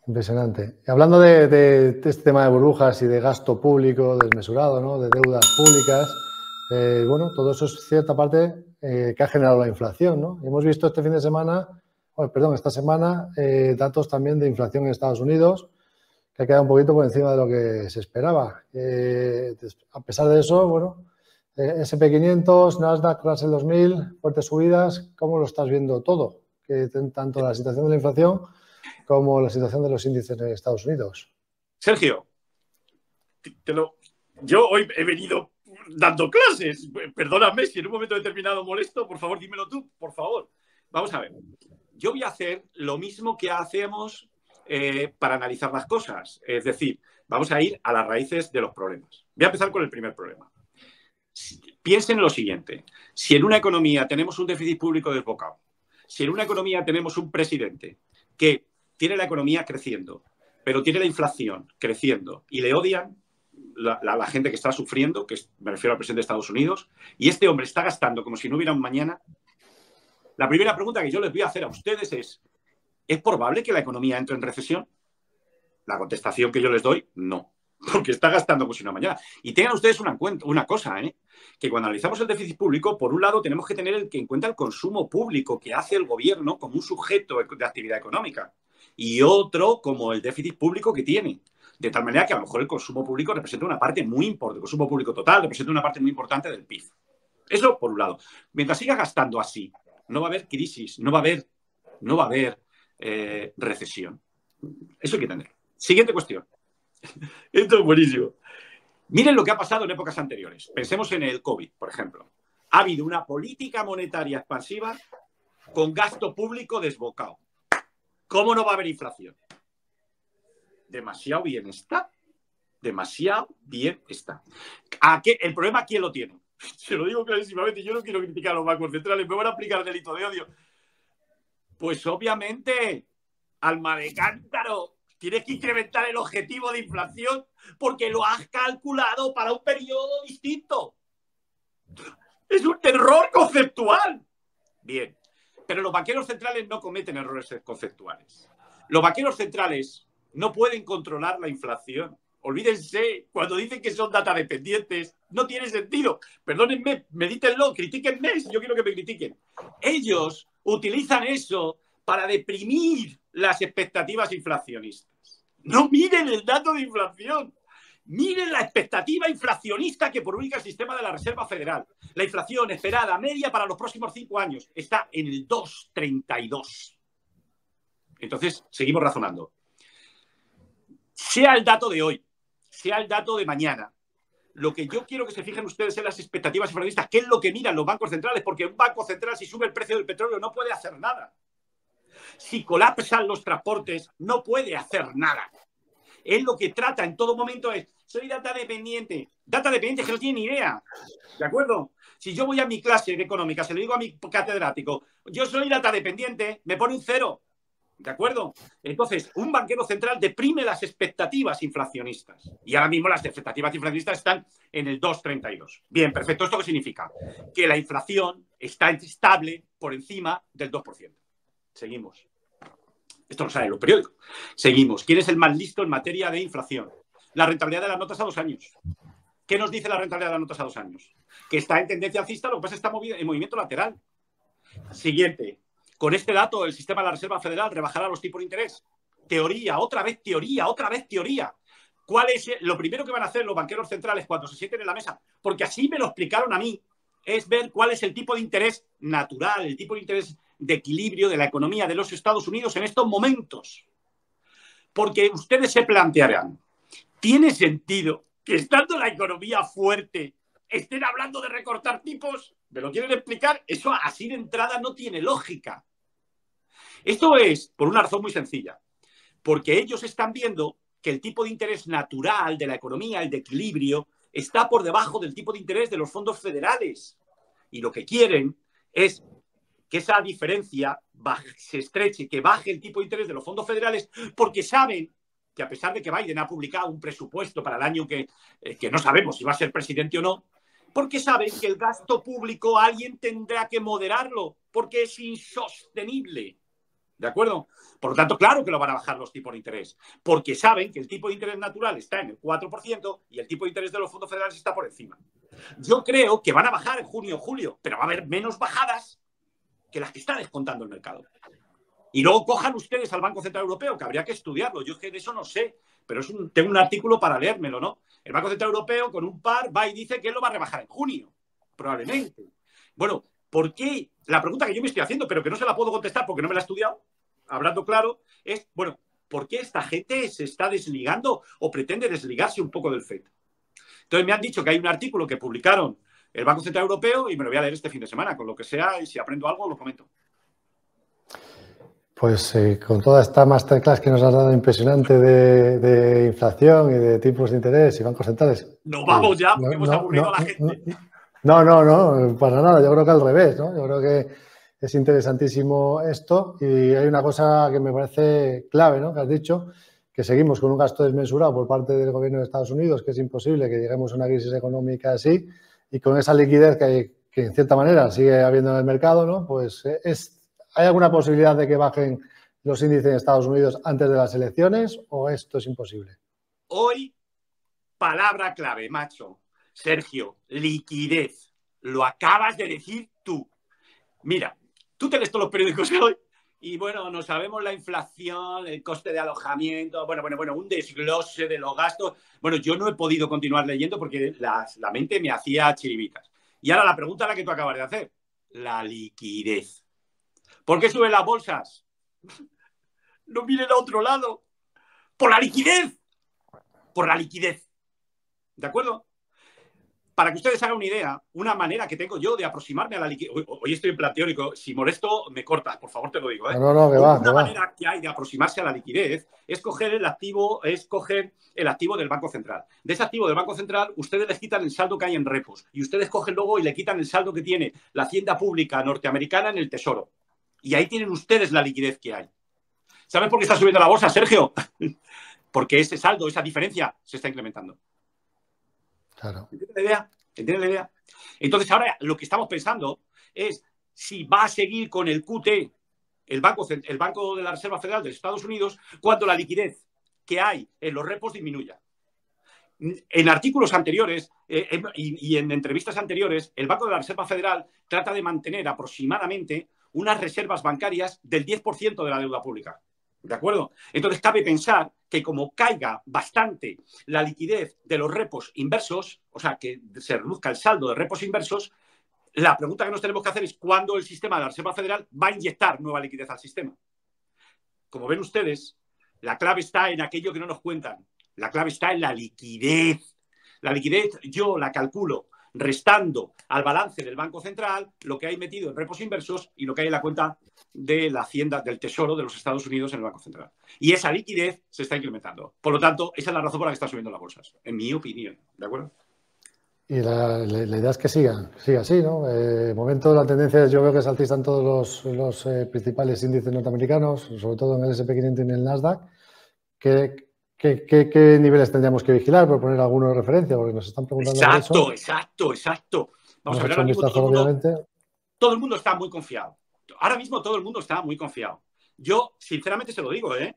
Impresionante. Y hablando de este tema de burbujas y de gasto público desmesurado, ¿no? De deudas públicas, bueno, todo eso es cierta parte que ha generado la inflación, ¿no? Y hemos visto este fin de semana, perdón, esta semana, datos también de inflación en Estados Unidos, que ha quedado un poquito por encima de lo que se esperaba. A pesar de eso, bueno, S&P 500, Nasdaq, Russell 2000, fuertes subidas. ¿Cómo lo estás viendo todo? Que tanto la situación de la inflación como la situación de los índices en Estados Unidos. Sergio, yo hoy he venido dando clases. Perdóname si en un momento determinado molesto, por favor, dímelo tú, por favor. Vamos a ver. Yo voy a hacer lo mismo que hacemos para analizar las cosas. Es decir, vamos a ir a las raíces de los problemas. Voy a empezar con el primer problema. Piensen en lo siguiente. Si en una economía tenemos un déficit público desbocado, si en una economía tenemos un presidente que tiene la economía creciendo, pero tiene la inflación creciendo y le odian la gente que está sufriendo, me refiero al presidente de Estados Unidos, y este hombre está gastando como si no hubiera un mañana, la primera pregunta que yo les voy a hacer a ustedes ¿es probable que la economía entre en recesión? La contestación que yo les doy, no, porque está gastando como si no mañana. Y tengan ustedes una cosa, que cuando analizamos el déficit público, por un lado tenemos que tener en cuenta el consumo público que hace el gobierno como un sujeto de actividad económica y otro como el déficit público que tiene. De tal manera que a lo mejor el consumo público representa una parte muy importante, el consumo público total representa una parte muy importante del PIB. Eso por un lado. Mientras siga gastando así, no va a haber crisis, no va a haber recesión. Eso hay que tener. Siguiente cuestión. Esto es buenísimo. Miren lo que ha pasado en épocas anteriores. Pensemos en el COVID, por ejemplo. Ha habido una política monetaria expansiva con gasto público desbocado. ¿Cómo no va a haber inflación? Demasiado bien está. Demasiado bien está. ¿El problema quién lo tiene? Se lo digo clarísimamente, yo no quiero criticar a los bancos centrales, me van a aplicar el delito de odio. Pues obviamente, alma de cántaro, tienes que incrementar el objetivo de inflación porque lo has calculado para un periodo distinto. Es un error conceptual. Bien, pero los banqueros centrales no cometen errores conceptuales. Los banqueros centrales no pueden controlar la inflación. Olvídense, cuando dicen que son data dependientes, no tiene sentido. Perdónenme, medítenlo, critíquenme si yo quiero que me critiquen. Ellos utilizan eso para deprimir las expectativas inflacionistas. No miren el dato de inflación. Miren la expectativa inflacionista que publica el sistema de la Reserva Federal. La inflación esperada media para los próximos 5 años está en el 2,32. Entonces, seguimos razonando. Sea el dato de hoy, sea el dato de mañana, lo que yo quiero que se fijen ustedes en las expectativas inflacionistas, qué es lo que miran los bancos centrales, porque un banco central, si sube el precio del petróleo, no puede hacer nada. Si colapsan los transportes, no puede hacer nada. Él lo que trata en todo momento es, soy data dependiente. Data dependiente que no tiene ni idea. ¿De acuerdo? Si yo voy a mi clase de económica, se lo digo a mi catedrático, yo soy data dependiente, me pone un 0. ¿De acuerdo? Entonces, un banquero central deprime las expectativas inflacionistas. Y ahora mismo las expectativas inflacionistas están en el 2,32. Bien, perfecto. ¿Esto qué significa? Que la inflación está estable por encima del 2%. Seguimos. Esto lo saben los periódicos. Seguimos. ¿Quién es el más listo en materia de inflación? La rentabilidad de las notas a 2 años. ¿Qué nos dice la rentabilidad de las notas a 2 años? Que está en tendencia alcista, lo que pasa es que está en movimiento lateral. Siguiente. Con este dato, el sistema de la Reserva Federal rebajará los tipos de interés. Teoría, otra vez teoría, otra vez teoría. ¿Cuál es lo primero que van a hacer los banqueros centrales cuando se sienten en la mesa? Porque así me lo explicaron a mí. Es ver cuál es el tipo de interés natural, el tipo de interés de equilibrio de la economía de los Estados Unidos en estos momentos. Porque ustedes se plantearán, ¿tiene sentido que estando la economía fuerte estén hablando de recortar tipos? ¿Me lo quieren explicar? Eso así de entrada no tiene lógica. Esto es por una razón muy sencilla. Porque ellos están viendo que el tipo de interés natural de la economía, el de equilibrio, está por debajo del tipo de interés de los fondos federales. Y lo que quieren es que esa diferencia se estreche, que baje el tipo de interés de los fondos federales, porque saben que a pesar de que Biden ha publicado un presupuesto para el año que no sabemos si va a ser presidente o no, porque saben que el gasto público alguien tendrá que moderarlo, porque es insostenible. ¿De acuerdo? Por lo tanto, claro que lo van a bajar los tipos de interés, porque saben que el tipo de interés natural está en el 4% y el tipo de interés de los fondos federales está por encima. Yo creo que van a bajar en junio o julio, pero va a haber menos bajadas que las que está descontando el mercado. Y luego cojan ustedes al Banco Central Europeo, que habría que estudiarlo. Yo es que de eso no sé, pero tengo un artículo para leérmelo, ¿no? El Banco Central Europeo, con un par, va y dice que él lo va a rebajar en junio, probablemente. Bueno, ¿por qué? La pregunta que yo me estoy haciendo, pero que no se la puedo contestar porque no me la he estudiado, hablando claro, es, bueno, ¿por qué esta gente se está desligando o pretende desligarse un poco del FED? Entonces me han dicho que hay un artículo que publicaron el Banco Central Europeo y me lo voy a leer este fin de semana, con lo que sea, y si aprendo algo lo comento. Pues con toda esta masterclass que nos has dado impresionante de inflación y de tipos de interés y bancos centrales. Nos vamos ya porque hemos aburrido a la gente. No, para nada. Yo creo que al revés, ¿no? Yo creo que es interesantísimo esto y hay una cosa que me parece clave, ¿no? Que has dicho, que seguimos con un gasto desmesurado por parte del gobierno de Estados Unidos, que es imposible que lleguemos a una crisis económica así y con esa liquidez que en cierta manera sigue habiendo en el mercado, ¿no? Pues ¿hay alguna posibilidad de que bajen los índices en Estados Unidos antes de las elecciones o esto es imposible? Hoy, palabra clave, macho. Sergio, liquidez. Lo acabas de decir tú. Mira, tú te lees todos los periódicos de hoy y, bueno, no sabemos la inflación, el coste de alojamiento, bueno, un desglose de los gastos. Bueno, yo no he podido continuar leyendo porque la mente me hacía chiribitas. Y ahora la pregunta la que tú acabas de hacer. La liquidez. ¿Por qué suben las bolsas? No miren a otro lado. ¡Por la liquidez! Por la liquidez. ¿De acuerdo? Para que ustedes hagan una idea, una manera que tengo yo de aproximarme a la liquidez. Hoy estoy en plan teórico. Si molesto, me cortas, por favor, te lo digo. No, que va. Una manera que hay de aproximarse a la liquidez es coger el activo del Banco Central. De ese activo del Banco Central, ustedes les quitan el saldo que hay en repos. Y ustedes cogen luego y le quitan el saldo que tiene la hacienda pública norteamericana en el Tesoro. Y ahí tienen ustedes la liquidez que hay. ¿Sabes por qué está subiendo la bolsa, Sergio? Porque ese saldo, esa diferencia, se está incrementando. Claro. ¿Entiendes la idea? Entonces, ahora lo que estamos pensando es si va a seguir con el QT, el Banco de la Reserva Federal de Estados Unidos, cuando la liquidez que hay en los repos disminuya. En artículos anteriores y en entrevistas anteriores, el Banco de la Reserva Federal trata de mantener aproximadamente unas reservas bancarias del 10% de la deuda pública. ¿De acuerdo? Entonces, cabe pensar que como caiga bastante la liquidez de los repos inversos, o sea, que se reduzca el saldo de repos inversos, la pregunta que nos tenemos que hacer es cuándo el sistema de la Reserva Federal va a inyectar nueva liquidez al sistema. Como ven ustedes, la clave está en aquello que no nos cuentan. La clave está en la liquidez. La liquidez yo la calculo restando al balance del Banco Central lo que hay metido en repos inversos y lo que hay en la cuenta de la Hacienda del Tesoro de los Estados Unidos en el Banco Central. Y esa liquidez se está incrementando. Por lo tanto, esa es la razón por la que están subiendo las bolsas, en mi opinión. ¿De acuerdo? Y la idea es que siga así, ¿no? De momento la tendencia es, yo veo que se alcistan todos los principales índices norteamericanos, sobre todo en el S&P 500 y en el Nasdaq. ¿Qué niveles tendríamos que vigilar, por poner alguno de referencia? Porque nos están preguntando por eso. Exacto. Vamos a ver, ahora mismo todo el mundo está muy confiado. Ahora mismo todo el mundo está muy confiado. Yo, sinceramente, se lo digo, ¿eh?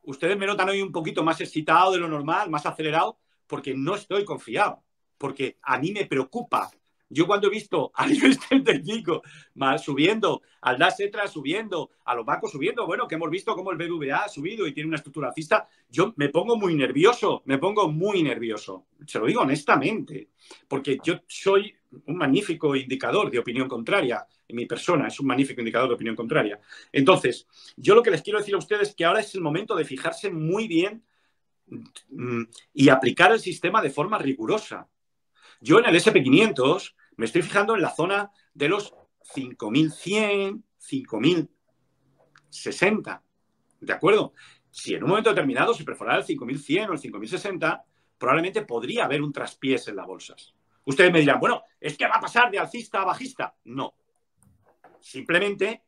Ustedes me notan hoy un poquito más excitado de lo normal, más acelerado, porque no estoy confiado. Porque a mí me preocupa. Yo cuando he visto al IBEX 35 subiendo, al Nasdaq subiendo, a los bancos subiendo, bueno, que hemos visto cómo el BBVA ha subido y tiene una estructura alcista, yo me pongo muy nervioso. Se lo digo honestamente, porque yo soy un magnífico indicador de opinión contraria. Mi persona es un magnífico indicador de opinión contraria. Entonces, yo lo que les quiero decir a ustedes es que ahora es el momento de fijarse muy bien y aplicar el sistema de forma rigurosa. Yo en el S&P 500 me estoy fijando en la zona de los 5.100, 5.060. ¿De acuerdo? Si en un momento determinado se perforara el 5.100 o el 5.060, probablemente podría haber un traspiés en las bolsas. Ustedes me dirán, bueno, ¿es que va a pasar de alcista a bajista? No. Simplemente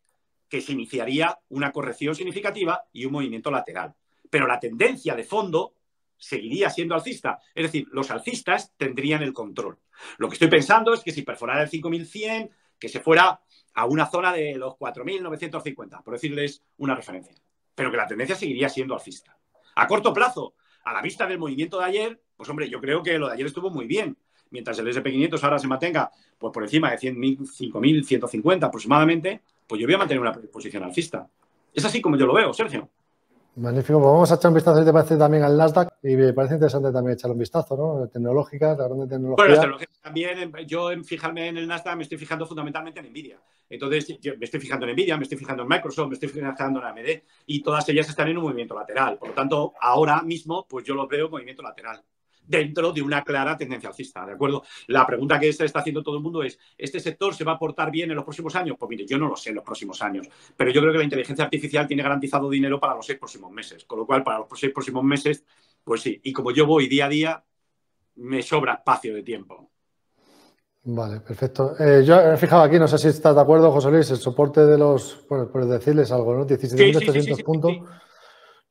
que se iniciaría una corrección significativa y un movimiento lateral. Pero la tendencia de fondo seguiría siendo alcista. Es decir, los alcistas tendrían el control. Lo que estoy pensando es que si perforara el 5.100, que se fuera a una zona de los 4.950, por decirles una referencia. Pero que la tendencia seguiría siendo alcista. A corto plazo, a la vista del movimiento de ayer, pues hombre, yo creo que lo de ayer estuvo muy bien. Mientras el S&P 500 ahora se mantenga pues, por encima de 100.000, 5.150 aproximadamente, pues yo voy a mantener una posición alcista. Es así como yo lo veo, Sergio. Magnífico. Pues vamos a echar un vistazo, si te parece, también al Nasdaq. Y me parece interesante también echar un vistazo, ¿no? Tecnológica, la grande tecnología. Bueno, las tecnologías también, yo en fijarme en el Nasdaq me estoy fijando fundamentalmente en Nvidia. Entonces, yo me estoy fijando en Nvidia, me estoy fijando en Microsoft, me estoy fijando en AMD y todas ellas están en un movimiento lateral. Por lo tanto, ahora mismo, pues yo los veo en movimiento lateral, dentro de una clara tendencia alcista, ¿de acuerdo? La pregunta que se está haciendo todo el mundo es, ¿este sector se va a portar bien en los próximos años? Pues mire, yo no lo sé en los próximos años, pero yo creo que la inteligencia artificial tiene garantizado dinero para los 6 próximos meses, con lo cual para los 6 próximos meses, pues sí, y como yo voy día a día, me sobra espacio de tiempo. Vale, perfecto. Yo he fijado aquí, no sé si estás de acuerdo, José Luis, el soporte de los, por decirles algo, ¿no? 17.800 puntos. Sí.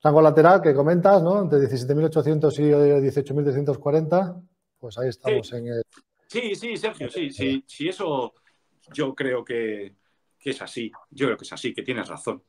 Rango lateral que comentas, ¿no? Entre 17.800 y 18.340, pues ahí estamos en el... Sí, Sergio, sí, eso yo creo que es así. Yo creo que es así, que tienes razón.